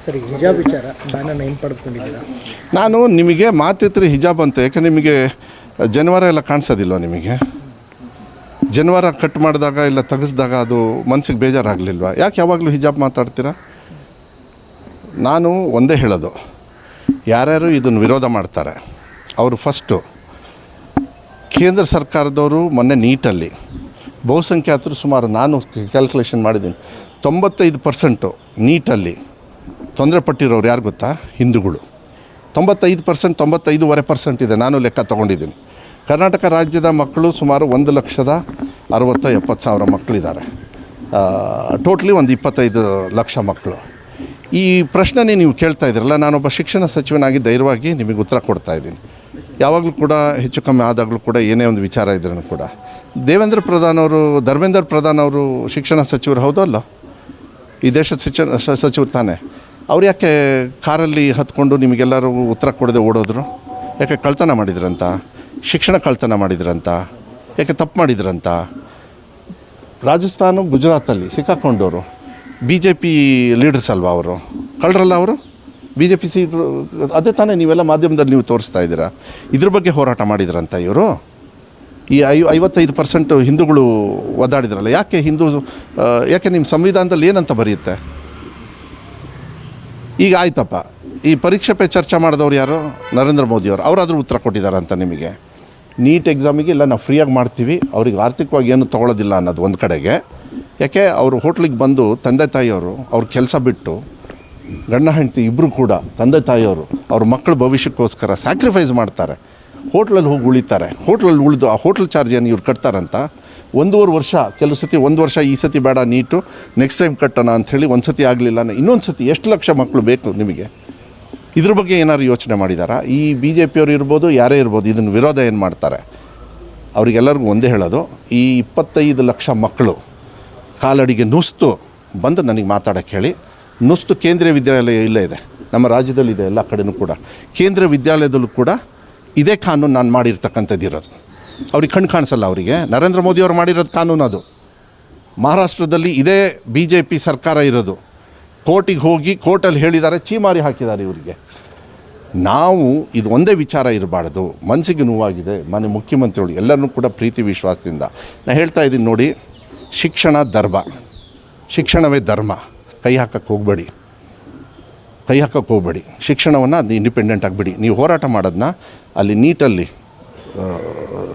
ಸರಿ, ಹಿಜಾಬ್ ವಿಚಾರ ಬ್ಯಾನನ್ನು ಏನು ಪಡೆದುಕೊಂಡಿದ್ದೀರಾ? ನಾನು ನಿಮಗೆ ಮಾತಿದ್ರೆ ಹಿಜಾಬ್ ಅಂತ, ಯಾಕೆ ನಿಮಗೆ ಜನವಾರ ಎಲ್ಲ ಕಾಣಿಸೋದಿಲ್ವ? ನಿಮಗೆ ಜನವಾರ ಕಟ್ ಮಾಡಿದಾಗ ಇಲ್ಲ ತೆಗೆಸಿದಾಗ ಅದು ಮನಸ್ಸಿಗೆ ಬೇಜಾರಾಗಲಿಲ್ವ? ಯಾಕೆ ಯಾವಾಗಲೂ ಹಿಜಾಬ್ ಮಾತಾಡ್ತೀರಾ? ನಾನು ಒಂದೇ ಹೇಳೋದು, ಯಾರ್ಯಾರು ಇದನ್ನು ವಿರೋಧ ಮಾಡ್ತಾರೆ ಅವರು ಫಸ್ಟು ಕೇಂದ್ರ ಸರ್ಕಾರದವರು ಮೊನ್ನೆ ನೀಟಲ್ಲಿ ಬಹುಸಂಖ್ಯಾತರು ಸುಮಾರು ನಾನು ಕ್ಯಾಲ್ಕುಲೇಷನ್ ಮಾಡಿದ್ದೀನಿ 95% ನೀಟಲ್ಲಿ ತೊಂದರೆ ಪಟ್ಟಿರೋರು ಯಾರು ಗೊತ್ತಾ? ಹಿಂದೂಗಳು. 95%, 95.5% ಇದೆ. ನಾನು ಲೆಕ್ಕ ತೊಗೊಂಡಿದ್ದೀನಿ. ಕರ್ನಾಟಕ ರಾಜ್ಯದ ಮಕ್ಕಳು ಸುಮಾರು 1,60,70,000 ಮಕ್ಕಳಿದ್ದಾರೆ. ಟೋಟ್ಲಿ ಒಂದು 25 ಲಕ್ಷ ಮಕ್ಕಳು. ಈ ಪ್ರಶ್ನೆ ನೀವು ಕೇಳ್ತಾ ಇದ್ದೀರಲ್ಲ, ನಾನೊಬ್ಬ ಶಿಕ್ಷಣ ಸಚಿವನಾಗಿ ಧೈರ್ಯವಾಗಿ ನಿಮಗೆ ಉತ್ತರ ಕೊಡ್ತಾ ಇದ್ದೀನಿ. ಯಾವಾಗಲೂ ಕೂಡ ಹೆಚ್ಚು ಕಮ್ಮಿ ಆದಾಗಲೂ ಕೂಡ ಏನೇ ಒಂದು ವಿಚಾರ ಇದ್ರೂ ಕೂಡ ಧರ್ಮೇಂದ್ರ ಪ್ರಧಾನ್ ಅವರು ಶಿಕ್ಷಣ ಸಚಿವರು ಹೌದೋ ಅಲ್ಲ? ಈ ದೇಶದ ಸಚಿವರು ತಾನೇ. ಅವ್ರು ಯಾಕೆ ಕಾರಲ್ಲಿ ಹತ್ಕೊಂಡು ನಿಮಗೆಲ್ಲರೂ ಉತ್ತರ ಕೊಡದೆ ಓಡೋದ್ರು? ಯಾಕೆ ಕಳ್ತನ ಮಾಡಿದ್ರಂತ? ಶಿಕ್ಷಣ ಕಳ್ತನ ಮಾಡಿದ್ರಂತ? ಯಾಕೆ ತಪ್ಪು ಮಾಡಿದ್ರಂತ? ರಾಜಸ್ಥಾನ ಗುಜರಾತಲ್ಲಿ ಸಿಕ್ಕಾಕೊಂಡವರು BJP ಲೀಡರ್ಸ್ ಅಲ್ವಾ? ಅವರು ಕಳ್ಳರಲ್ಲ? ಅವರು BJP ಸೀಟ್ರು ಅದೇ ತಾನೇ ನೀವೆಲ್ಲ ಮಾಧ್ಯಮದಲ್ಲಿ ನೀವು ತೋರಿಸ್ತಾ ಇದ್ದೀರಾ. ಇದ್ರ ಬಗ್ಗೆ ಹೋರಾಟ ಮಾಡಿದ್ರಂತ ಇವರು. ಈ 55% ಹಿಂದೂಗಳು ಒದ್ದಾಡಿದ್ರಲ್ಲ, ಯಾಕೆ ಯಾಕೆ ನಿಮ್ಮ ಸಂವಿಧಾನದಲ್ಲಿ ಏನಂತ ಬರೆಯುತ್ತೆ? ಈಗ ಆಯ್ತಪ್ಪ, ಈ ಪರೀಕ್ಷೆ ಪೇ ಚರ್ಚೆ ಮಾಡಿದವ್ರು ಯಾರು? ನರೇಂದ್ರ ಮೋದಿಯವರು. ಅವರಾದರೂ ಉತ್ತರ ಕೊಟ್ಟಿದ್ದಾರಂತ ನಿಮಗೆ. ನೀಟ್ ಎಕ್ಸಾಮಿಗೆ ಇಲ್ಲ ನಾವು ಫ್ರೀಯಾಗಿ ಮಾಡ್ತೀವಿ, ಅವ್ರಿಗೆ ಆರ್ಥಿಕವಾಗಿ ಏನು ತೊಗೊಳ್ಳೋದಿಲ್ಲ ಅನ್ನೋದು ಒಂದು ಕಡೆಗೆ. ಯಾಕೆ ಅವರು ಹೋಟ್ಲಿಗೆ ಬಂದು ತಂದೆ ತಾಯಿಯವರು ಅವ್ರ ಕೆಲಸ ಬಿಟ್ಟು ಗಂಡ ಹೆಂಡತಿ ಇಬ್ಬರು ಕೂಡ ತಂದೆ ತಾಯಿಯವರು ಅವ್ರ ಮಕ್ಕಳ ಭವಿಷ್ಯಕ್ಕೋಸ್ಕರ ಸ್ಯಾಕ್ರಿಫೈಸ್ ಮಾಡ್ತಾರೆ. ಹೋಟ್ಲಲ್ಲಿ ಹೋಗಿ ಉಳಿತಾರೆ. ಹೋಟ್ಲಲ್ಲಿ ಉಳಿದು ಆ ಹೋಟ್ಲ್ ಚಾರ್ಜ್ ಏನು ಇವ್ರು ಕಟ್ತಾರಂತ 1.5 ವರ್ಷ, ಕೆಲವು ಸತಿ 1 ವರ್ಷ ಈ ಸತಿ ಬೇಡ ನೀಟು, ನೆಕ್ಸ್ಟ್ ಟೈಮ್ ಕಟ್ಟೋಣ ಅಂಥೇಳಿ ಒಂದು ಸತಿ ಆಗಲಿಲ್ಲ, ಇನ್ನೊಂದು ಸತಿ ಎಷ್ಟು ಲಕ್ಷ ಮಕ್ಕಳು ಬೇಕು ನಿಮಗೆ? ಇದ್ರ ಬಗ್ಗೆ ಏನಾದ್ರು ಯೋಚನೆ ಮಾಡಿದಾರಾ? ಈ BJPಯವರು ಇರ್ಬೋದು, ಯಾರೇ ಇರ್ಬೋದು, ಇದನ್ನು ವಿರೋಧ ಏನು ಮಾಡ್ತಾರೆ ಅವರಿಗೆಲ್ಲರಿಗೂ ಒಂದೇ ಹೇಳೋದು, ಈ 25 ಲಕ್ಷ ಮಕ್ಕಳು ಕಾಲಡಿಗೆ ನುಸ್ತು ಬಂದು ನನಗೆ ಮಾತಾಡೋಕ್ಕೆ ಹೇಳಿ. ನುಸ್ತು ಕೇಂದ್ರೀಯ ವಿದ್ಯಾಲಯ ಇಲ್ಲೇ ಇದೆ, ನಮ್ಮ ರಾಜ್ಯದಲ್ಲಿ ಇದೆ, ಎಲ್ಲ ಕಡೆಯೂ ಕೂಡ. ಕೇಂದ್ರೀಯ ವಿದ್ಯಾಲಯದಲ್ಲೂ ಕೂಡ ಇದೇ ಕಾನೂನು ನಾನು ಮಾಡಿರ್ತಕ್ಕಂಥದ್ದು ಇರೋದು. ಅವ್ರಿಗೆ ಕಣ್ಣು ಕಾಣಿಸಲ್ಲ. ಅವರಿಗೆ ನರೇಂದ್ರ ಮೋದಿಯವರು ಮಾಡಿರೋದು ಕಾನೂನು ಅದು. ಮಹಾರಾಷ್ಟ್ರದಲ್ಲಿ ಇದೇ BJP ಸರ್ಕಾರ ಇರೋದು. ಕೋರ್ಟಿಗೆ ಹೋಗಿ ಕೋರ್ಟಲ್ಲಿ ಹೇಳಿದ್ದಾರೆ, ಚೀಮಾರಿ ಹಾಕಿದ್ದಾರೆ ಇವರಿಗೆ. ನಾವು ಇದು ಒಂದೇ ವಿಚಾರ ಇರಬಾರ್ದು. ಮನಸ್ಸಿಗೆ ನೋವಾಗಿದೆ. ಮನೆ ಮುಖ್ಯಮಂತ್ರಿಗಳು ಎಲ್ಲರನ್ನೂ ಕೂಡ ಪ್ರೀತಿ ವಿಶ್ವಾಸದಿಂದ ನಾನು ಹೇಳ್ತಾ ಇದ್ದೀನಿ ನೋಡಿ, ಶಿಕ್ಷಣ ಧರ್ಮ, ಶಿಕ್ಷಣವೇ ಧರ್ಮ. ಕೈ ಹಾಕಕ್ಕೆ ಹೋಗಬೇಡಿ. ಶಿಕ್ಷಣವನ್ನು ಅದು ಇಂಡಿಪೆಂಡೆಂಟ್ ಆಗಿಬಿಡಿ. ನೀವು ಹೋರಾಟ ಮಾಡೋದನ್ನ ಅಲ್ಲಿ ನೀಟಲ್ಲಿ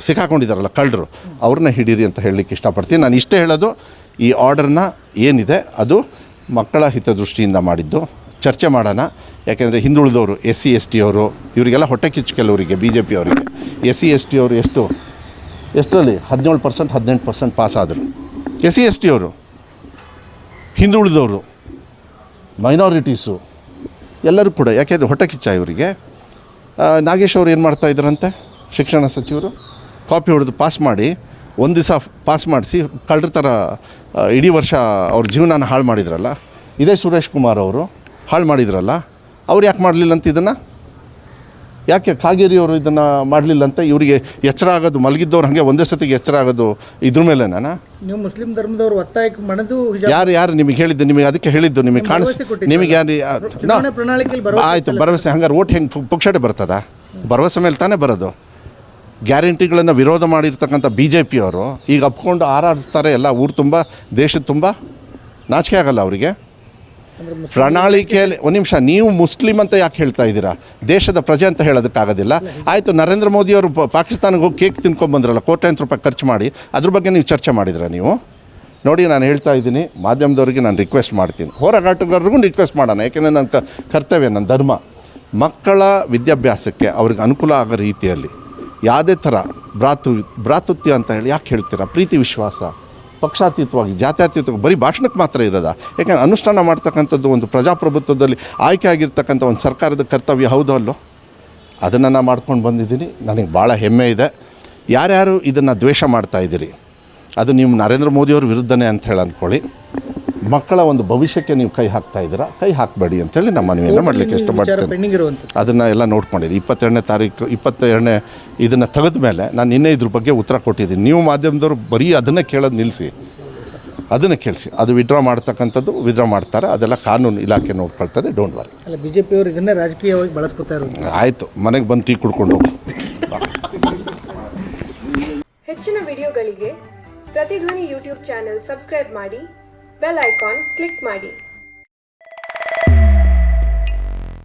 ಸಿಕ್ಕಾಕೊಂಡಿದ್ದಾರಲ್ಲ ಕಳ್ಳರು, ಅವ್ರನ್ನ ಹಿಡೀರಿ ಅಂತ ಹೇಳಲಿಕ್ಕೆ ಇಷ್ಟಪಡ್ತೀನಿ. ನಾನು ಇಷ್ಟೇ ಹೇಳೋದು, ಈ ಆರ್ಡರ್ನ ಏನಿದೆ ಅದು ಮಕ್ಕಳ ಹಿತದೃಷ್ಟಿಯಿಂದ ಮಾಡಿದ್ದು. ಚರ್ಚೆ ಮಾಡೋಣ. ಯಾಕೆಂದರೆ ಹಿಂದುಳಿದವರು SC ST ಅವರು ಇವರಿಗೆಲ್ಲ ಹೊಟ್ಟೆ ಕಿಚ್ಚು. ಕೆಲವರಿಗೆ BJP ಅವರಿಗೆ SC ST ಅವರು ಎಷ್ಟರಲ್ಲಿ 17% 18% ಪಾಸ್ ಆದರು. SC ST ಅವರು, ಹಿಂದುಳಿದವರು, ಮೈನಾರಿಟೀಸು ಎಲ್ಲರೂ ಕೂಡ. ಯಾಕೆಂದರೆ ಹೊಟ್ಟೆ ಕಿಚ್ಚ ಇವರಿಗೆ. ನಾಗೇಶ್ ಅವರು ಏನು ಮಾಡ್ತಾಯಿದ್ರಂತೆ? ಶಿಕ್ಷಣ ಸಚಿವರು ಕಾಪಿ ಹೊಡೆದು ಪಾಸ್ ಮಾಡಿ, ಒಂದು ದಿವಸ ಪಾಸ್ ಮಾಡಿಸಿ ಕಳ್ಳರ ಥರ ಇಡೀ ವರ್ಷ ಅವ್ರ ಜೀವನನ ಹಾಳು ಮಾಡಿದ್ರಲ್ಲ. ಇದೇ ಸುರೇಶ್ ಕುಮಾರ್ ಅವರು ಹಾಳು ಮಾಡಿದ್ರಲ್ಲ. ಅವ್ರು ಯಾಕೆ ಮಾಡಲಿಲ್ಲ ಅಂತ ಇದನ್ನು? ಯಾಕೆ ಕಾಗೇರಿ ಅವರು ಇದನ್ನು ಮಾಡಲಿಲ್ಲ ಅಂತ? ಇವರಿಗೆ ಎಚ್ಚರ ಆಗೋದು, ಮಲಗಿದ್ದವ್ರು ಹಾಗೆ ಒಂದೇ ಸತಿಗೆ ಎಚ್ಚರ ಆಗೋದು ಇದ್ರ ಮೇಲೆ. ನೀವು ಮುಸ್ಲಿಂ ಧರ್ಮದವರು ಒತ್ತಾಯಕ್ಕೆ ಮಾಡೋದು ಯಾರು ನಿಮಗೆ ಹೇಳಿದ್ದು? ನಿಮಗೆ ಅದಕ್ಕೆ ಹೇಳಿದ್ದು ನಿಮಗೆ ನಿಮಗೆ ಯಾರು? ಆಯಿತು, ಭರವಸೆ. ಹಂಗಾರೆ ಓಟ್ ಹೆಂಗೆ ಪುಕ್ಷಟೆ ಬರ್ತದ? ಭರವಸೆ ಮೇಲೆ ತಾನೇ ಬರೋದು. ಗ್ಯಾರಂಟಿಗಳನ್ನು ವಿರೋಧ ಮಾಡಿರ್ತಕ್ಕಂಥ BJPಯವರು ಈಗ ಅಪ್ಕೊಂಡು ಹಾರಾಡಿಸ್ತಾರೆ ಎಲ್ಲ ಊರು ತುಂಬ, ದೇಶದ ತುಂಬ. ನಾಚಿಕೆ ಆಗಲ್ಲ ಅವರಿಗೆ? ಪ್ರಣಾಳಿಕೆಯಲ್ಲಿ ಒಂದು ನಿಮಿಷ, ನೀವು ಮುಸ್ಲಿಂ ಅಂತ ಯಾಕೆ ಹೇಳ್ತಾ ಇದ್ದೀರಾ? ದೇಶದ ಪ್ರಜೆ ಅಂತ ಹೇಳೋದಕ್ಕಾಗೋದಿಲ್ಲ. ಆಯಿತು, ನರೇಂದ್ರ ಮೋದಿಯವರು ಪಾಕಿಸ್ತಾನಕ್ಕೆ ಹೋಗಿ ಕೇಕ್ ತಿನ್ಕೊಂಡ್ಬಂದ್ರಲ್ಲ, ಕೋಟ್ಯಾಂತರ ರೂಪಾಯಿ ಖರ್ಚು ಮಾಡಿ, ಅದ್ರ ಬಗ್ಗೆ ನೀವು ಚರ್ಚೆ ಮಾಡಿದ್ರ ನೀವು? ನೋಡಿ, ನಾನು ಹೇಳ್ತಾ ಇದ್ದೀನಿ, ಮಾಧ್ಯಮದವರಿಗೆ ನಾನು ರಿಕ್ವೆಸ್ಟ್ ಮಾಡ್ತೀನಿ, ಹೋರಾಟಗಾರರಿಗೂ ರಿಕ್ವೆಸ್ಟ್ ಮಾಡೋಣ. ಯಾಕೆಂದರೆ ನನ್ನ ಕರ್ತವ್ಯ, ನನ್ನ ಧರ್ಮ. ಮಕ್ಕಳ ವಿದ್ಯಾಭ್ಯಾಸಕ್ಕೆ ಅವ್ರಿಗೆ ಅನುಕೂಲ ಆಗೋ ರೀತಿಯಲ್ಲಿ ಯಾವುದೇ ಥರ ಭ್ರಾತೃತ್ವ ಅಂತ ಹೇಳಿ ಯಾಕೆ ಹೇಳ್ತೀರಾ? ಪ್ರೀತಿ ವಿಶ್ವಾಸ, ಪಕ್ಷಾತೀತವಾಗಿ, ಜಾತ್ಯತೀತವಾಗಿ ಬರೀ ಭಾಷಣಕ್ಕೆ ಮಾತ್ರ ಇರೋದ? ಯಾಕೆಂದರೆ ಅನುಷ್ಠಾನ ಮಾಡ್ತಕ್ಕಂಥದ್ದು ಒಂದು ಪ್ರಜಾಪ್ರಭುತ್ವದಲ್ಲಿ ಆಯ್ಕೆ ಆಗಿರ್ತಕ್ಕಂಥ ಒಂದು ಸರ್ಕಾರದ ಕರ್ತವ್ಯ ಹೌದೋ ಅಲ್ಲೋ? ಅದನ್ನು ನಾನು ಮಾಡ್ಕೊಂಡು ಬಂದಿದ್ದೀನಿ. ನನಗೆ ಭಾಳ ಹೆಮ್ಮೆ ಇದೆ. ಯಾರ್ಯಾರು ಇದನ್ನು ದ್ವೇಷ ಮಾಡ್ತಾಯಿದ್ದೀರಿ, ಅದು ನೀವು ನರೇಂದ್ರ ಮೋದಿಯವ್ರ ವಿರುದ್ಧನೇ ಅಂತ ಹೇಳಿ ಅಂದ್ಕೊಳ್ಳಿ. ಮಕ್ಕಳ ಒಂದು ಭವಿಷ್ಯಕ್ಕೆ ನೀವು ಕೈ ಹಾಕ್ತಾ ಇದ್ದೀರಾ, ಕೈ ಹಾಕಬೇಡಿ ಅಂತೇಳಿ ನಮ್ಮ ಮನವಿಯನ್ನು ಮಾಡಲಿಕ್ಕೆ ಇಷ್ಟಪಡ್ತೇನೆ. ಅದನ್ನು ಎಲ್ಲ ನೋಡ್ಕೊಂಡಿದ್ದೆ. 22ನೇ ತಾರೀಕು 22ನೇ ಇದನ್ನು ತೆಗೆದ ಮೇಲೆ ನಾನು ನಿನ್ನೆ ಇದ್ರ ಬಗ್ಗೆ ಉತ್ತರ ಕೊಟ್ಟಿದ್ದೀನಿ. ನೀವು ಮಾಧ್ಯಮದವರು ಬರೀ ಅದನ್ನೇ ಕೇಳೋದು ನಿಲ್ಲಿಸಿ, ಅದನ್ನು ಕೇಳಿಸಿ. ಅದು ವಿಡ್ರಾ ವಿಡ್ರಾ ಮಾಡ್ತಾರೆ, ಅದೆಲ್ಲ ಕಾನೂನು ಇಲಾಖೆ ನೋಡ್ಕೊಳ್ತದೆ, ಡೋಂಟ್ ವರಿ. ಅಲ್ಲ, ಬಿಜೆಪಿಯವರು ಇದನ್ನೇ ರಾಜಕೀಯವಾಗಿ ಬಳಸ್ಕೊತಾ ಇರೋದು. ಆಯಿತು, ಮನೆಗೆ ಬಂದು ಟೀ ಕುಡ್ಕೊಂಡು ಹೋಗು. ಹೆಚ್ಚಿನ ವಿಡಿಯೋಗಳಿಗೆ ಪ್ರತಿಧ್ವನಿ ಯೂಟ್ಯೂಬ್ ಚಾನೆಲ್ ಸಬ್ಸ್ಕ್ರೈಬ್ ಮಾಡಿ, ಬೆಲ್ ಐಕಾನ್ ಕ್ಲಿಕ್ ಮಾಡಿ.